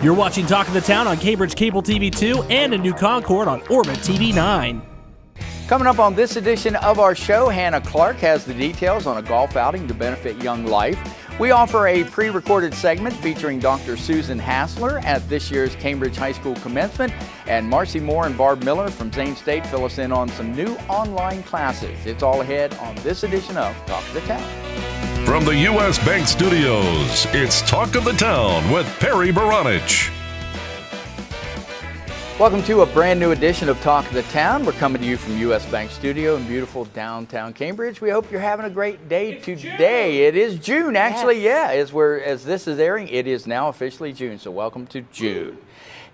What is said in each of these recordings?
You're watching Talk of the Town on Cambridge Cable TV 2 and a new Concord on Orbit TV 9. Coming up on this edition of our show, Hannah Clark has the details on a golf outing to benefit Young Life. We offer a pre-recorded segment featuring Dr. Susan Hassler at this year's Cambridge High School commencement, and Marcie Moore and Barb Miller from Zane State fill us in on some new online classes. It's all ahead on this edition of Talk of the Town. From the U.S. Bank Studios, it's Talk of the Town with Perry Baranich. Welcome to a brand new edition of Talk of the Town. We're coming to you from U.S. Bank Studio in beautiful downtown Cambridge. We hope you're having a great day today. June. It is June, actually. Yes. As this is airing, it is now officially June, so welcome to June.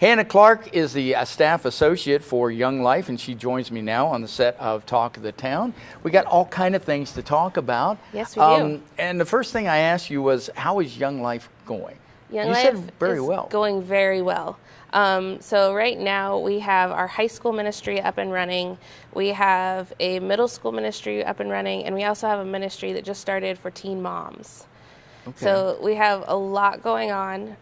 Hannah Clark is the staff associate for Young Life, and she joins me now on the set of Talk of the Town. We got all kind of things to talk about. Yes, we do. And the first thing I asked you was, how is Young Life going? Young you Life said very is well. Going very well. So right now we have our high school ministry up and running. We have a middle school ministry up and running, and we also have a ministry that just started for teen moms. Okay. So we have a lot going on.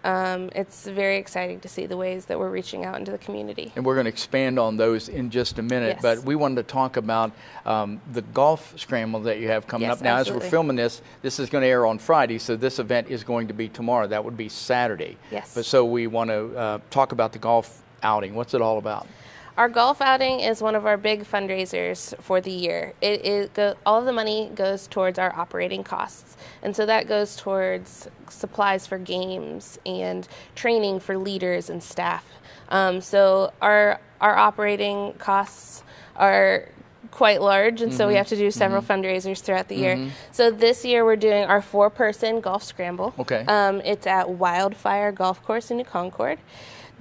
It's very exciting to see the ways that we're reaching out into the community. And we're going to expand on those in just a minute. Yes. But we wanted to talk about the Golf Scramble that you have coming up. Now, absolutely. as we're filming this is going to air on Friday, so this event is going to be tomorrow. That would be Saturday. Yes. But so we want to talk about the golf outing. What's it all about? Our golf outing is one of our big fundraisers for the year. All of the money goes towards our operating costs. And so that goes towards supplies for games and training for leaders and staff. So our operating costs are quite large, and so we have to do several fundraisers throughout the year. So this year we're doing our 4-person Golf Scramble. Okay. It's at Wildfire Golf Course in New Concord.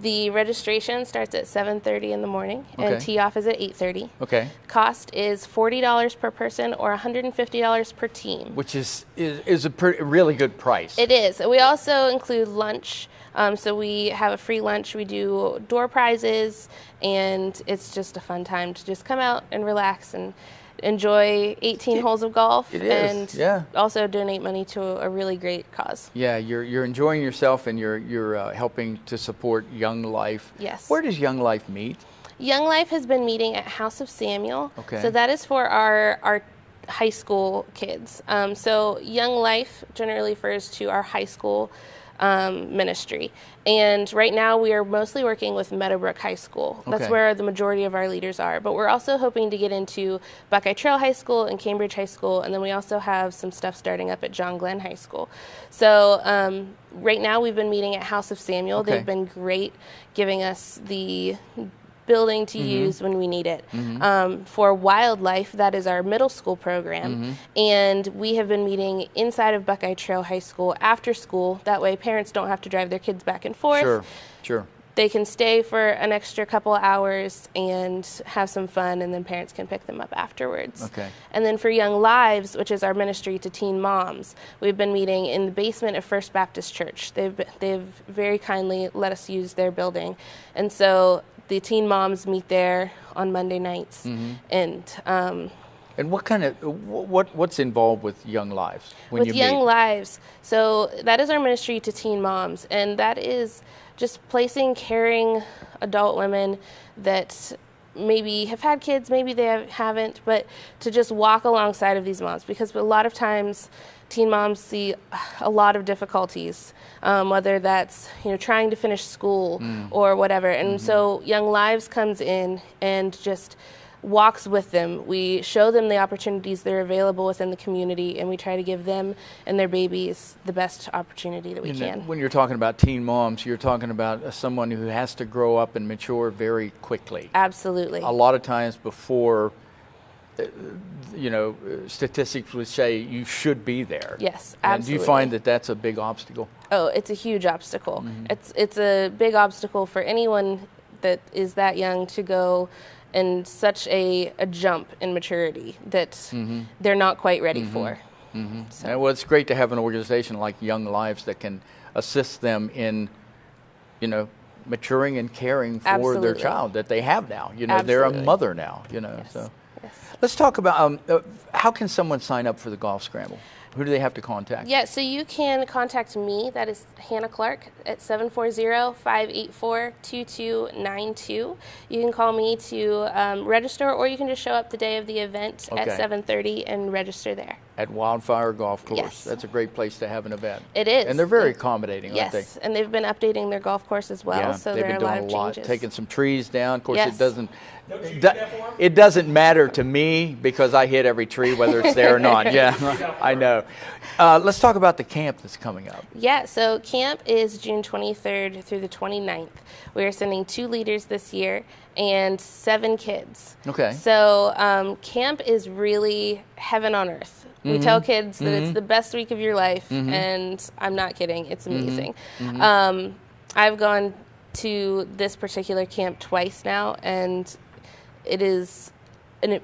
The registration starts at 7:30 in the morning, and tee-off is at 8:30. Okay. Cost is $40 per person or $150 per team. Which is a really good price. It is. We also include lunch. So we have a free lunch. We do door prizes, and it's just a fun time to just come out and relax and enjoy 18 holes of golf. It is, and also donate money to a really great cause. Yeah, you're enjoying yourself, and you're helping to support Young Life. Yes. Where does Young Life meet? Young Life has been meeting at House of Samuel. Okay. So that is for our high school kids. So Young Life generally refers to our high school ministry. And right now we are mostly working with Meadowbrook High School. That's where the majority of our leaders are. But we're also hoping to get into Buckeye Trail High School and Cambridge High School. And then we also have some stuff starting up at John Glenn High School. So right now we've been meeting at House of Samuel. They've been great giving us the building to use when we need it. For Wildlife, that is our middle school program, and we have been meeting inside of Buckeye Trail High School after school. That way parents don't have to drive their kids back and forth. Sure. They can stay for an extra couple hours and have some fun, and then parents can pick them up afterwards. Okay. And then for Young Lives, which is our ministry to teen moms, we've been meeting in the basement of First Baptist Church. They've very kindly let us use their building, and so the teen moms meet there on Monday nights. And what kind of what's involved with Young Lives when you meet? Young Lives, so that is our ministry to teen moms, and that is just placing caring adult women that maybe have had kids, maybe they haven't, but to just walk alongside of these moms, because a lot of times teen moms see a lot of difficulties, whether that's trying to finish school or whatever. And so Young Lives comes in and just walks with them. We show them the opportunities that are available within the community, and we try to give them and their babies the best opportunity that we can. When you're talking about teen moms, you're talking about someone who has to grow up and mature very quickly. Absolutely. A lot of times before, statistics would say you should be there. Yes, absolutely. And do you find that that's a big obstacle? Oh, it's a huge obstacle. It's a big obstacle for anyone that is that young to go in such a jump in maturity that they're not quite ready for. So. Well, it's great to have an organization like Young Lives that can assist them in, maturing and caring for their child that they have now. They're a mother now. Yes. So let's talk about how can someone sign up for the Golf Scramble? Who do they have to contact? Yeah, so you can contact me. That is Hannah Clark at 740-584-2292. You can call me to register, or you can just show up the day of the event at 7:30 and register there. At Wildfire Golf Course. Yes. That's a great place to have an event. It is. And they're very accommodating, aren't they? Yes, and they've been updating their golf course as well, so there are a lot of changes. Taking some trees down. Of course, Yes. it doesn't matter to me because I hit every tree, whether it's there or not. Yeah, I know. Let's talk about the camp that's coming up. Yeah, so camp is June 23rd through the 29th. We are sending 2 leaders this year and 7 kids. Okay. So camp is really heaven on earth. We tell kids that it's the best week of your life, and I'm not kidding. It's amazing. I've gone to this particular camp twice now, and it's in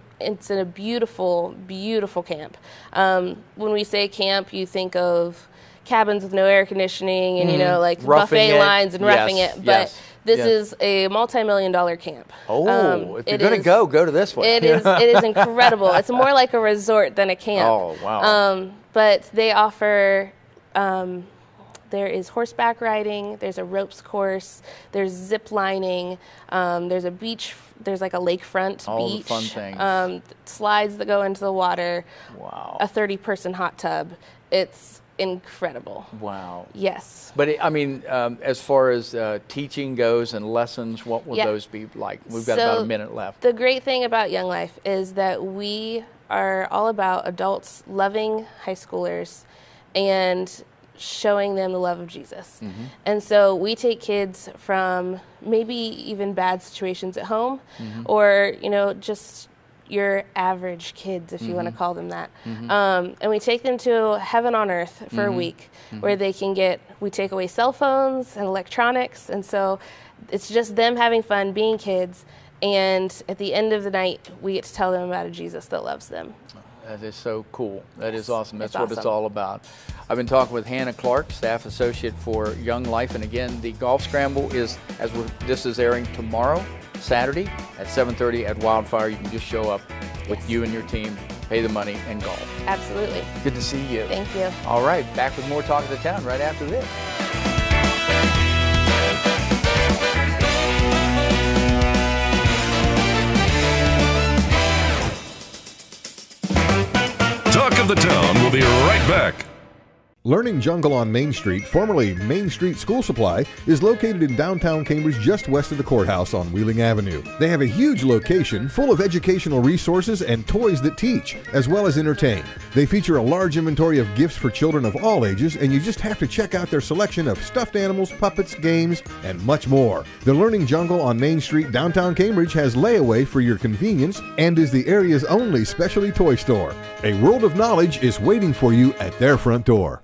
a beautiful, beautiful camp. When we say camp, you think of cabins with no air conditioning and, like Roughing buffet it. lines and roughing Yes, it. But yes, this yes. is a multi-million-dollar camp. Oh, if you're going to go to this one. It is incredible. It's more like a resort than a camp. Oh, wow. But they offer, there is horseback riding, there's a ropes course, there's zip lining, there's a beach, there's like a lakefront All beach. the fun things. Slides that go into the water. Wow. A 30-person hot tub. It's incredible. Wow. Yes. But as far as teaching goes and lessons, what will those be like? We've got about a minute left. The great thing about Young Life is that we are all about adults loving high schoolers and showing them the love of Jesus. And so we take kids from maybe even bad situations at home, or just your average kids, if you want to call them that. And we take them to heaven on earth for a week, where we take away cell phones and electronics, and so it's just them having fun, being kids, and at the end of the night, we get to tell them about a Jesus that loves them. That is so cool. That is awesome. That's It's what it's awesome. all about. I've been talking with Hannah Clark, staff associate for Young Life. And again, the Golf Scramble is, this is airing tomorrow, Saturday at 7:30 at Wildfire. You can just show up with you and your team, pay the money, and golf. Absolutely. Good to see you. Thank you. All right, back with more Talk of the Town right after this. Talk of the Town will be right back. Learning Jungle on Main Street, formerly Main Street School Supply, is located in downtown Cambridge just west of the courthouse on Wheeling Avenue. They have a huge location full of educational resources and toys that teach, as well as entertain. They feature a large inventory of gifts for children of all ages, and you just have to check out their selection of stuffed animals, puppets, games, and much more. The Learning Jungle on Main Street, downtown Cambridge, has layaway for your convenience and is the area's only specialty toy store. A world of knowledge is waiting for you at their front door.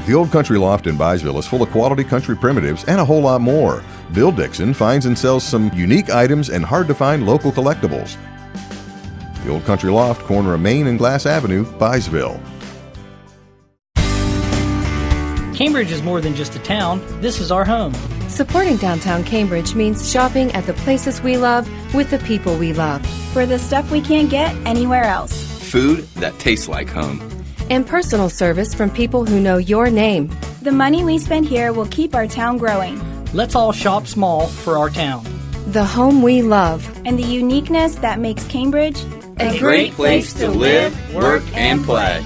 The Old Country Loft in Byesville is full of quality country primitives and a whole lot more. Bill Dixon finds and sells some unique items and hard-to-find local collectibles. The Old Country Loft, corner of Main and Glass Avenue, Byesville. Cambridge is more than just a town. This is our home. Supporting downtown Cambridge means shopping at the places we love with the people we love. For the stuff we can't get anywhere else. Food that tastes like home. And personal service from people who know your name. The money we spend here will keep our town growing. Let's all shop small for our town. The home we love. And the uniqueness that makes Cambridge a great place to live, work, and play.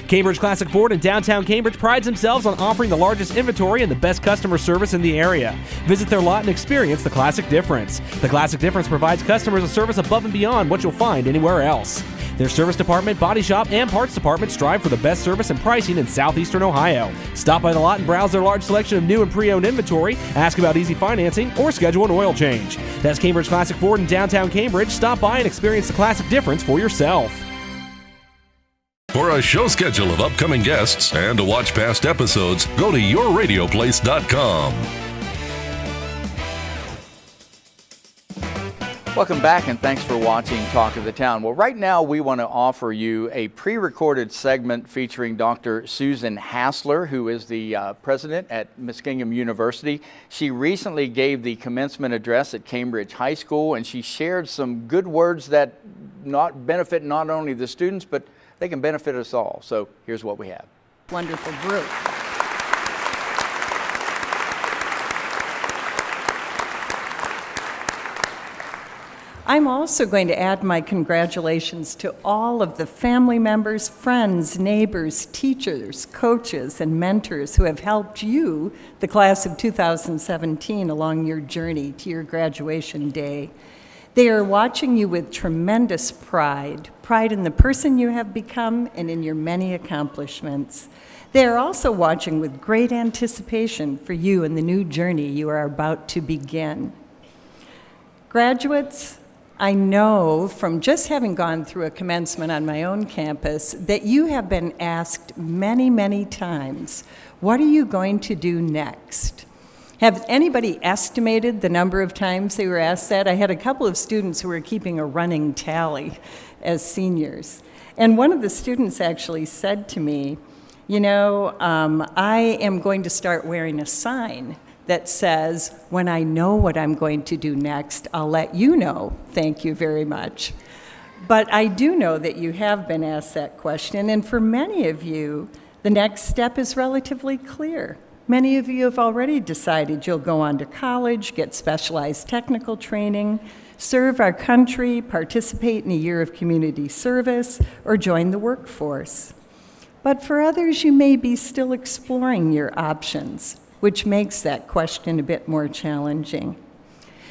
Cambridge Classic Ford in downtown Cambridge prides themselves on offering the largest inventory and the best customer service in the area. Visit their lot and experience the Classic Difference. The Classic Difference provides customers a service above and beyond what you'll find anywhere else. Their service department, body shop, and parts department strive for the best service and pricing in southeastern Ohio. Stop by the lot and browse their large selection of new and pre-owned inventory, ask about easy financing, or schedule an oil change. That's Cambridge Classic Ford in downtown Cambridge. Stop by and experience the Classic Difference for yourself. For a show schedule of upcoming guests and to watch past episodes, go to yourradioplace.com. Welcome back, and thanks for watching Talk of the Town. Well, right now we want to offer you a pre-recorded segment featuring Dr. Susan Hassler, who is the president at Muskingum University. She recently gave the commencement address at Cambridge High School, and she shared some good words that benefit not only the students, but they can benefit us all. So here's what we have. Wonderful group. I'm also going to add my congratulations to all of the family members, friends, neighbors, teachers, coaches, and mentors who have helped you, the class of 2017, along your journey to your graduation day. They are watching you with tremendous pride in the person you have become and in your many accomplishments. They are also watching with great anticipation for you and the new journey you are about to begin. Graduates, I know from just having gone through a commencement on my own campus that you have been asked many, many times, what are you going to do next? Have anybody estimated the number of times they were asked that? I had a couple of students who were keeping a running tally as seniors. And one of the students actually said to me, I am going to start wearing a sign that says, when I know what I'm going to do next, I'll let you know. Thank you very much. But I do know that you have been asked that question, and for many of you, the next step is relatively clear. Many of you have already decided you'll go on to college, get specialized technical training, serve our country, participate in a year of community service, or join the workforce. But for others, you may be still exploring your options, which makes that question a bit more challenging.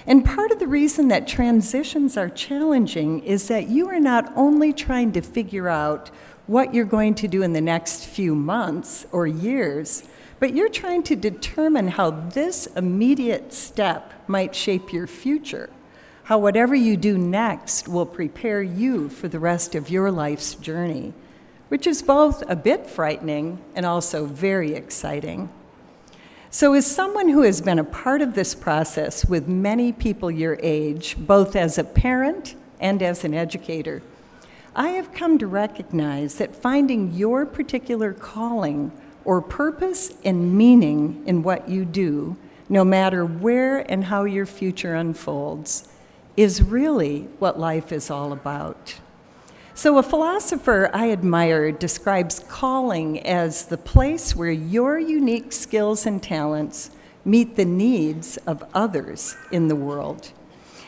And part of the reason that transitions are challenging is that you are not only trying to figure out what you're going to do in the next few months or years, but you're trying to determine how this immediate step might shape your future, how whatever you do next will prepare you for the rest of your life's journey, which is both a bit frightening and also very exciting. So as someone who has been a part of this process with many people your age, both as a parent and as an educator, I have come to recognize that finding your particular calling or purpose and meaning in what you do, no matter where and how your future unfolds, is really what life is all about. So a philosopher I admire describes calling as the place where your unique skills and talents meet the needs of others in the world.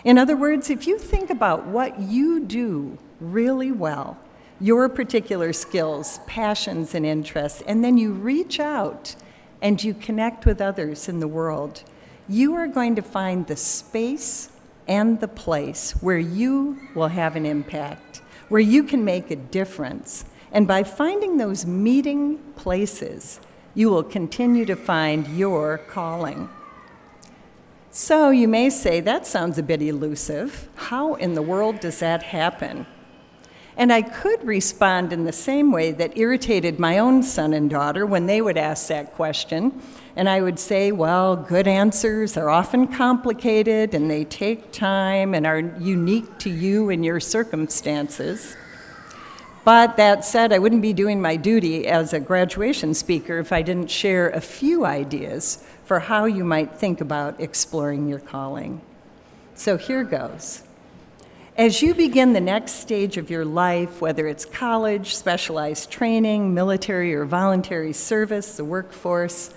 In other words, if you think about what you do really well, your particular skills, passions, and interests, and then you reach out and you connect with others in the world, you are going to find the space and the place where you will have an impact, where you can make a difference. And by finding those meeting places, you will continue to find your calling. So you may say, that sounds a bit elusive. How in the world does that happen? And I could respond in the same way that irritated my own son and daughter when they would ask that question. And I would say, well, good answers are often complicated and they take time and are unique to you and your circumstances. But that said, I wouldn't be doing my duty as a graduation speaker if I didn't share a few ideas for how you might think about exploring your calling. So here goes. As you begin the next stage of your life, whether it's college, specialized training, military or voluntary service, the workforce,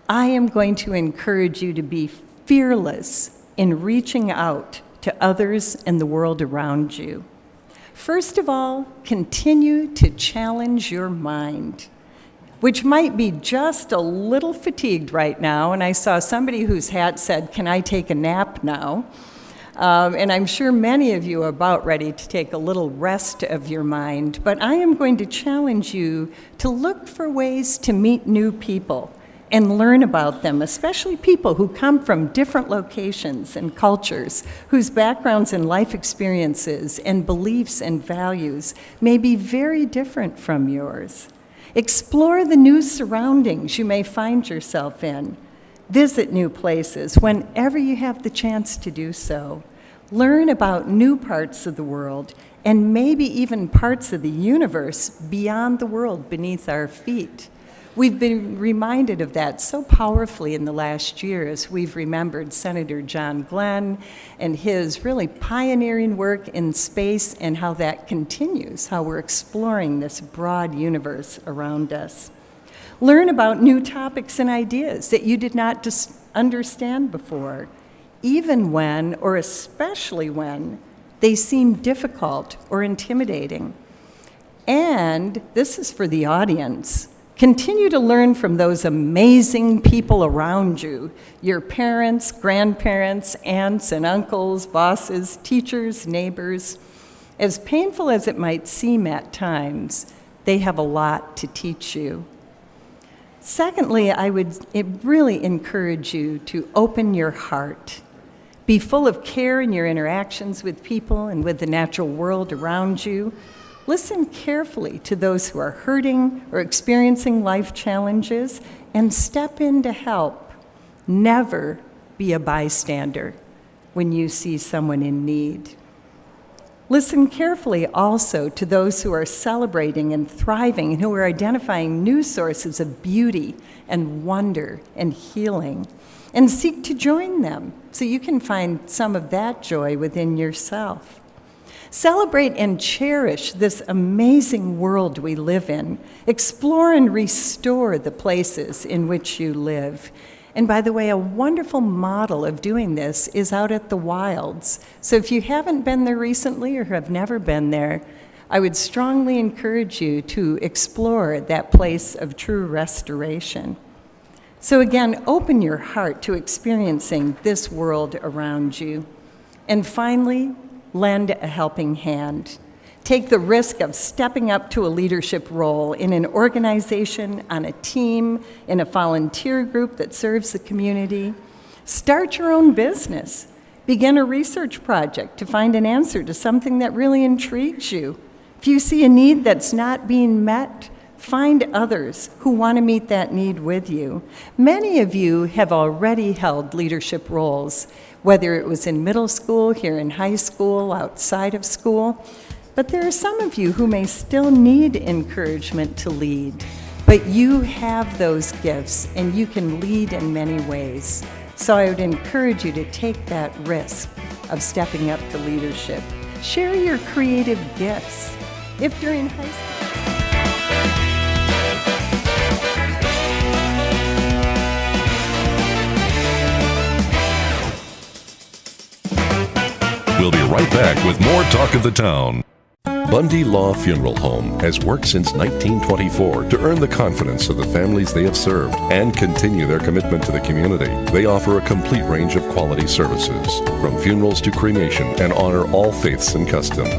I am going to encourage you to be fearless in reaching out to others and the world around you. First of all, continue to challenge your mind, which might be just a little fatigued right now. And I saw somebody whose hat said, "Can I take a nap now?" And I'm sure many of you are about ready to take a little rest of your mind, but I am going to challenge you to look for ways to meet new people and learn about them, especially people who come from different locations and cultures, whose backgrounds and life experiences and beliefs and values may be very different from yours. Explore the new surroundings you may find yourself in. Visit new places whenever you have the chance to do so. learn about new parts of the world, and maybe even parts of the universe beyond the world beneath our feet. We've been reminded of that so powerfully in the last year as we've remembered Senator John Glenn and his really pioneering work in space and how that continues, how we're exploring this broad universe around us. Learn about new topics and ideas that you did not understand before, even when, or especially when, they seem difficult or intimidating. And this is for the audience. Continue to learn from those amazing people around you, your parents, grandparents, aunts and uncles, bosses, teachers, neighbors. As painful as it might seem at times, they have a lot to teach you. Secondly, I would really encourage you to open your heart. Be full of care in your interactions with people and with the natural world around you. Listen carefully to those who are hurting or experiencing life challenges and step in to help. Never be a bystander when you see someone in need. Listen carefully also to those who are celebrating and thriving and who are identifying new sources of beauty and wonder and healing, and seek to join them so you can find some of that joy within yourself. Celebrate and cherish this amazing world we live in. Explore and restore the places in which you live. And by the way, a wonderful model of doing this is out at the Wilds. So if you haven't been there recently or have never been there, I would strongly encourage you to explore that place of true restoration. So again, open your heart to experiencing this world around you. And finally, lend a helping hand. Take the risk of stepping up to a leadership role in an organization, on a team, in a volunteer group that serves the community. Start your own business. Begin a research project to find an answer to something that really intrigues you. If you see a need that's not being met, find others who want to meet that need with you. Many of you have already held leadership roles, whether it was in middle school, here in high school, outside of school. But there are some of you who may still need encouragement to lead. But you have those gifts, and you can lead in many ways. So I would encourage you to take that risk of stepping up to leadership. Share your creative gifts. If during high school, We'll be right back with more Talk of the Town. Bundy-La Funeral Home has worked since 1924 to earn the confidence of the families they have served and continue their commitment to the community. They offer a complete range of quality services, from funerals to cremation, and honor all faiths and customs.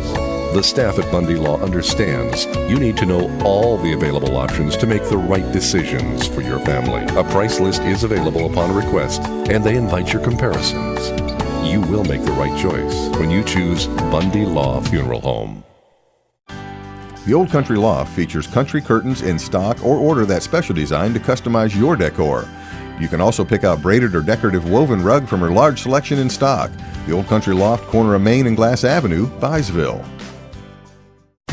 The staff at Bundy-La understands you need to know all the available options to make the right decisions for your family. A price list is available upon request, and they invite your comparisons. You will make the right choice when you choose Bundy-La Funeral Home. The Old Country Loft features country curtains in stock or order that special design to customize your decor. You can also pick out braided or decorative woven rug from her large selection in stock. The Old Country Loft, corner of Main and Glass Avenue, Byesville.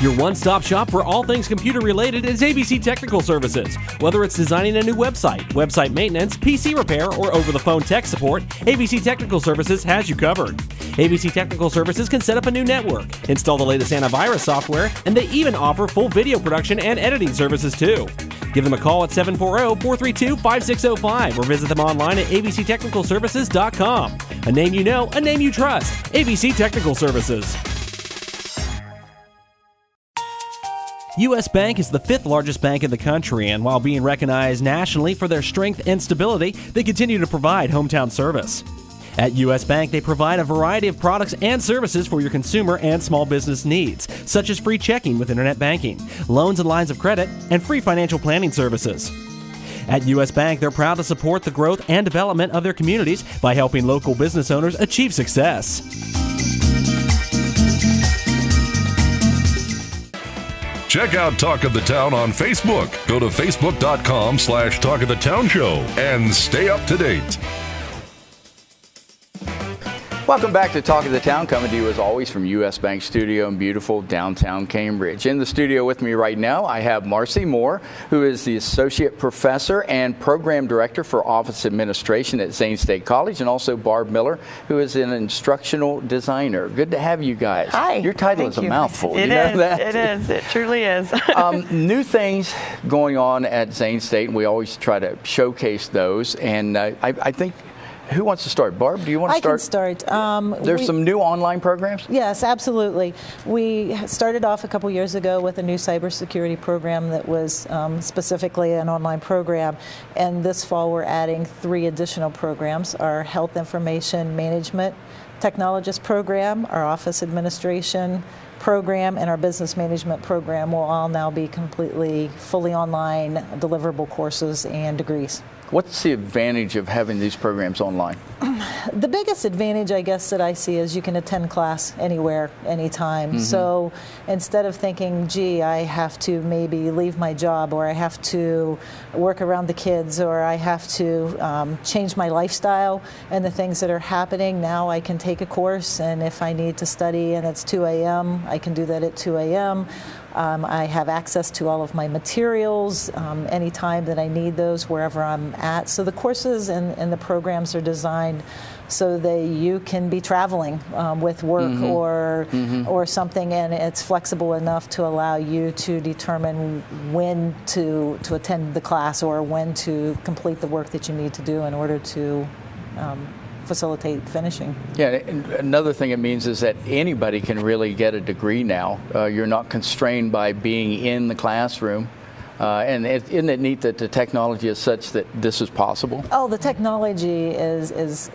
Your one-stop shop for all things computer-related is ABC Technical Services. Whether it's designing a new website, website maintenance, PC repair, or over-the-phone tech support, ABC Technical Services has you covered. ABC Technical Services can set up a new network, install the latest antivirus software, and they even offer full video production and editing services too. Give them a call at 740-432-5605 or visit them online at abctechnicalservices.com. A name you know, a name you trust. ABC Technical Services. U.S. Bank is the fifth largest bank in the country, and while being recognized nationally for their strength and stability, they continue to provide hometown service. At U.S. Bank, they provide a variety of products and services for your consumer and small business needs, such as free checking with internet banking, loans and lines of credit, and free financial planning services. At U.S. Bank, they're proud to support the growth and development of their communities by helping local business owners achieve success. Check out Talk of the Town on Facebook. Go to facebook.com/Talk of the Town Show and stay up to date. Welcome back to Talk of the Town, coming to you as always from U.S. Bank Studio in beautiful downtown Cambridge. In the studio with me right now, I have Marcie Moore, who is the Associate Professor and Program Director for Office Administration at Zane State College, and also Barb Miller, who is an Instructional Designer. Good to have you guys. Hi. Your title is a mouthful. It you know is. that? It is. It truly is. New things going on at Zane State, and we always try to showcase those. And I think, who wants to start? Barb, do you want to start? I can start. There's some new online programs? Yes, absolutely. We started off a couple years ago with a new cybersecurity program that was specifically an online program. And this fall we're adding 3 additional programs: our health information management technologist program, our office administration program, and our business management program will all now be completely fully online deliverable courses and degrees. What's the advantage of having these programs online? The biggest advantage, I guess, that I see is you can attend class anywhere, anytime. Mm-hmm. So instead of thinking, gee, I have to maybe leave my job, or I have to work around the kids, or I have to change my lifestyle and the things that are happening, now I can take a course, and if I need to study and it's 2 a.m., I can do that at 2 a.m. I have access to all of my materials anytime that I need those, wherever I'm at. So the courses and the programs are designed so that you can be traveling with work or something, and it's flexible enough to allow you to determine when to attend the class or when to complete the work that you need to do in order to facilitate finishing. Yeah, and another thing it means is that anybody can really get a degree now. You're not constrained by being in the classroom. And isn't it neat that the technology is such that this is possible? Oh, the technology is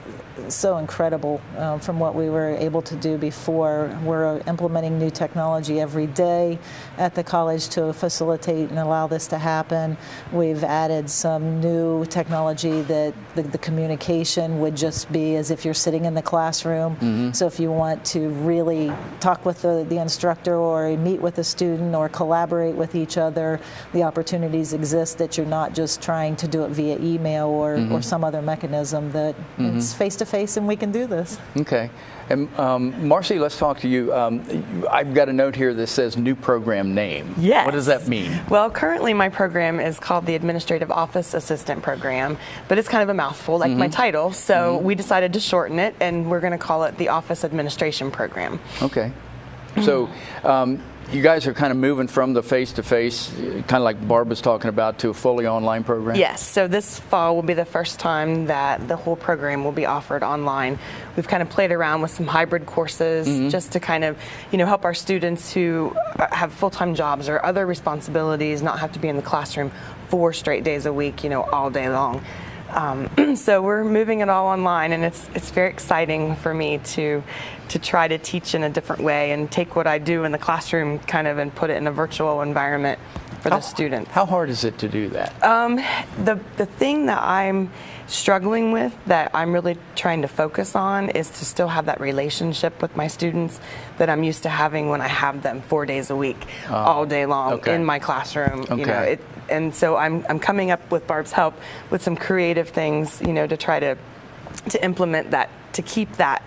so incredible from what we were able to do before. We're implementing new technology every day at the college to facilitate and allow this to happen. We've added some new technology that the communication would just be as if you're sitting in the classroom. So if you want to really talk with the instructor or meet with a student or collaborate with each other, the opportunities exist that you're not just trying to do it via email or some other mechanism, that it's face-to-face and we can do this. Okay. And Marcie, let's talk to you. I've got a note here that says new program name. Yes. What does that mean? Well, currently my program is called the Administrative Office Assistant Program, but it's kind of a mouthful like my title, so we decided to shorten it, and we're going to call it the Office Administration Program. Okay. So you guys are kind of moving from the face-to-face, kind of like Barb was talking about, to a fully online program? Yes. So this fall will be the first time that the whole program will be offered online. We've kind of played around with some hybrid courses just to kind of, help our students who have full-time jobs or other responsibilities not have to be in the classroom 4 straight days a week, all day long. So we're moving it all online, and it's very exciting for me to try to teach in a different way and take what I do in the classroom kind of and put it in a virtual environment for the students. How hard is it to do that? The thing that I'm struggling with, that I'm really trying to focus on, is to still have that relationship with my students that I'm used to having when I have them 4 days a week, all day long in my classroom. Okay. And so I'm coming up with Barb's help with some creative things, to try to implement that, to keep that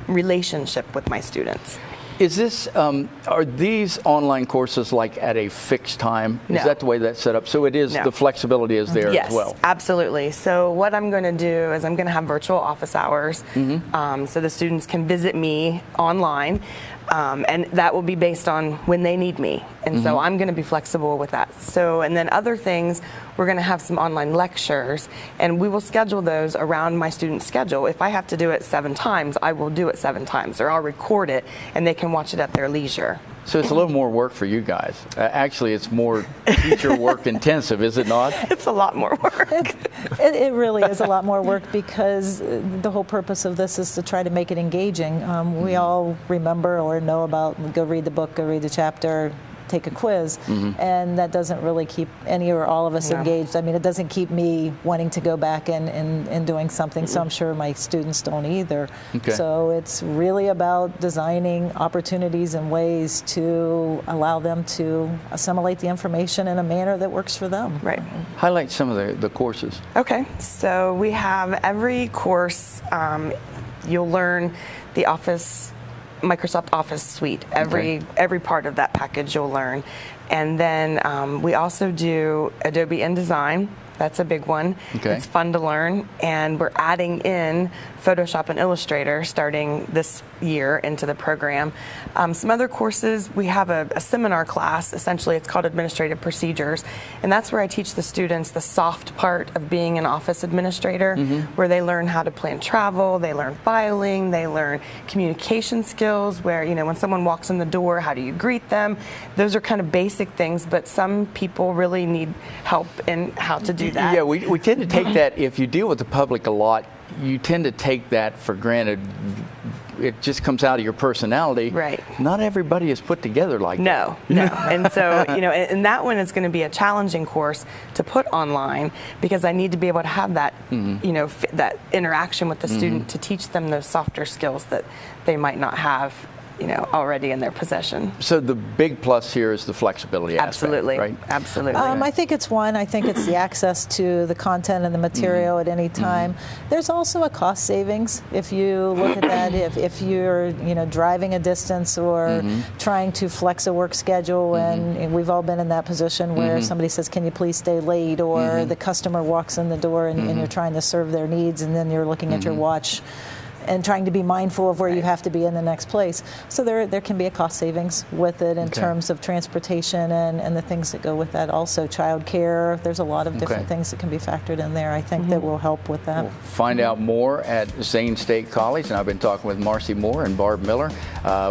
relationship with my students. Is this, are these online courses like at a fixed time? No. Is that the way that's set up? So it is, the flexibility is there as well? Yes, absolutely. So what I'm going to do is I'm going to have virtual office hours, so the students can visit me online. And that will be based on when they need me. And so I'm going to be flexible with that. So, and then other things, we're going to have some online lectures, and we will schedule those around my student's schedule. If I have to do it 7 times, I will do it 7 times, or I'll record it, and they can watch it at their leisure. So it's a little more work for you guys. Actually, it's more teacher work intensive, is it not? It's a lot more work. It really is a lot more work, because the whole purpose of this is to try to make it engaging. We all remember or know about go read the book, go read the chapter, take a quiz, and that doesn't really keep any or all of us engaged. I mean, it doesn't keep me wanting to go back and doing something, so I'm sure my students don't either. Okay. So it's really about designing opportunities and ways to allow them to assimilate the information in a manner that works for them. Right. Highlight some of the courses. Okay, so we have every course You'll learn the Microsoft Office suite. Every part of that package you'll learn. And then we also do Adobe InDesign. That's a big one. It's fun to learn, and we're adding in Photoshop and Illustrator starting this year into the program. Some other courses, we have a seminar class. Essentially, it's called Administrative Procedures, and that's where I teach the students the soft part of being an office administrator, where they learn how to plan travel, they learn filing, they learn communication skills, where, you know, when someone walks in the door, how do you greet them? Those are kind of basic things, but some people really need help in how to do that. Yeah, we tend to take that, if you deal with the public a lot, you tend to take that for granted. It just comes out of your personality. Right. Not everybody is put together like that. No. And so, you know, and that one is going to be a challenging course to put online, because I need to be able to have that, you know, that interaction with the student to teach them those softer skills that they might not have, you know, already in their possession. So the big plus here is the flexibility aspect, right? Absolutely. I think it's one. I think it's the access to the content and the material at any time. There's also a cost savings if you look at that. If you're, you know, driving a distance or trying to flex a work schedule, and we've all been in that position where somebody says, "Can you please stay late?" or the customer walks in the door and you're trying to serve their needs, and then you're looking at your watch and trying to be mindful of where you have to be in the next place. So there can be a cost savings with it in terms of transportation and the things that go with that. Also child care, there's a lot of different things that can be factored in there, I think, that will help with that. We'll find out more at Zane State College, and I've been talking with Marcie Moore and Barb Miller.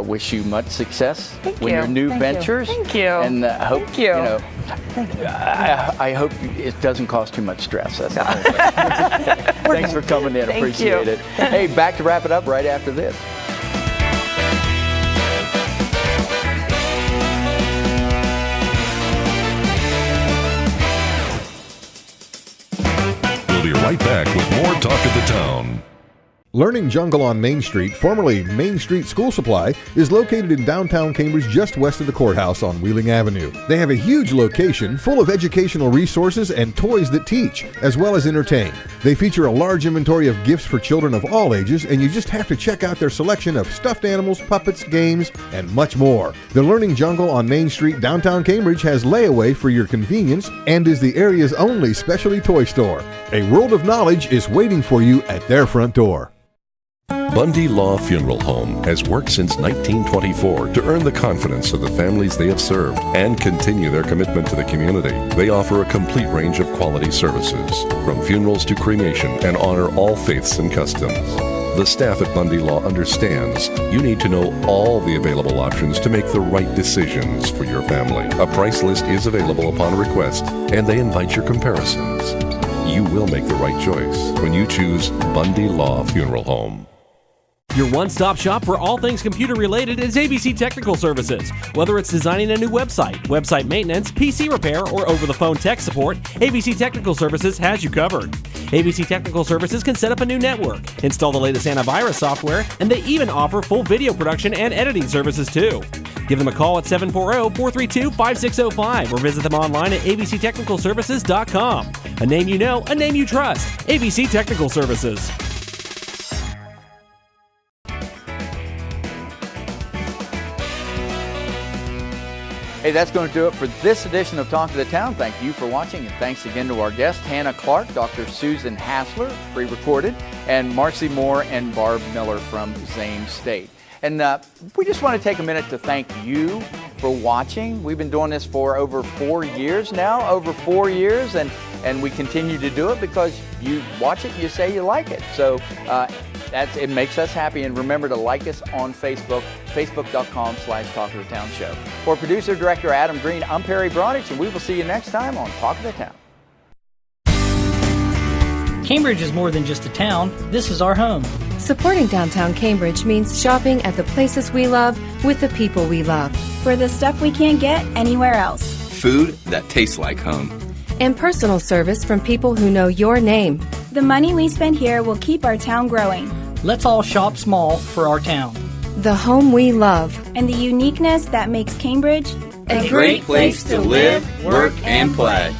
Wish you much success with your new ventures. Thank you. And hope, Thank you. know, I hope it doesn't cause too much stress. That's the whole thing. Thanks for coming in. Appreciate it. Hey, back to wrap it up right after this. We'll be right back with more Talk of the Town. Learning Jungle on Main Street, formerly Main Street School Supply, is located in downtown Cambridge just west of the courthouse on Wheeling Avenue. They have a huge location full of educational resources and toys that teach, as well as entertain. They feature a large inventory of gifts for children of all ages, and you just have to check out their selection of stuffed animals, puppets, games, and much more. The Learning Jungle on Main Street, downtown Cambridge, has layaway for your convenience and is the area's only specialty toy store. A world of knowledge is waiting for you at their front door. Bundy-La Funeral Home has worked since 1924 to earn the confidence of the families they have served and continue their commitment to the community. They offer a complete range of quality services, from funerals to cremation, and honor all faiths and customs. The staff at Bundy-La understands you need to know all the available options to make the right decisions for your family. A price list is available upon request, and they invite your comparisons. You will make the right choice when you choose Bundy-La Funeral Home. Your one-stop shop for all things computer-related is ABC Technical Services. Whether it's designing a new website, website maintenance, PC repair, or over-the-phone tech support, ABC Technical Services has you covered. ABC Technical Services can set up a new network, install the latest antivirus software, and they even offer full video production and editing services too. Give them a call at 740-432-5605 or visit them online at abctechnicalservices.com. A name you know, a name you trust. ABC Technical Services. Hey, that's going to do it for this edition of Talk of the Town. Thank you for watching, and thanks again to our guests, Hannah Clark, Dr. Susan Hassler, pre-recorded, and Marcie Moore and Barb Miller from Zane State. And we just want to take a minute to thank you for watching. We've been doing this for over 4 years now, and we continue to do it because you watch it, you say you like it. So it makes us happy. And remember to like us on Facebook, facebook.com/Talk of the Town Show. For producer, director Adam Green, I'm Perry Bronich, and we will see you next time on Talk of the Town. Cambridge is more than just a town. This is our home. Supporting downtown Cambridge means shopping at the places we love with the people we love. For the stuff we can't get anywhere else. Food that tastes like home. And personal service from people who know your name. The money we spend here will keep our town growing. Let's all shop small for our town. The home we love. And the uniqueness that makes Cambridge a great place to live, work, and play.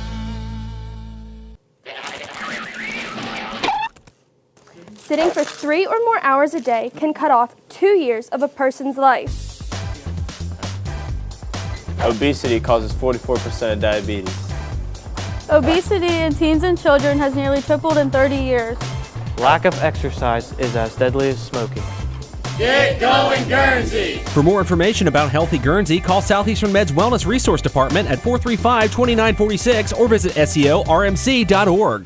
sitting for 3 or more hours a day can cut off 2 years of a person's life. Obesity causes 44% of diabetes. Obesity in teens and children has nearly tripled in 30 years. Lack of exercise is as deadly as smoking. Get going, Guernsey! For more information about Healthy Guernsey, call Southeastern Med's Wellness Resource Department at 435-2946 or visit SEORMC.org.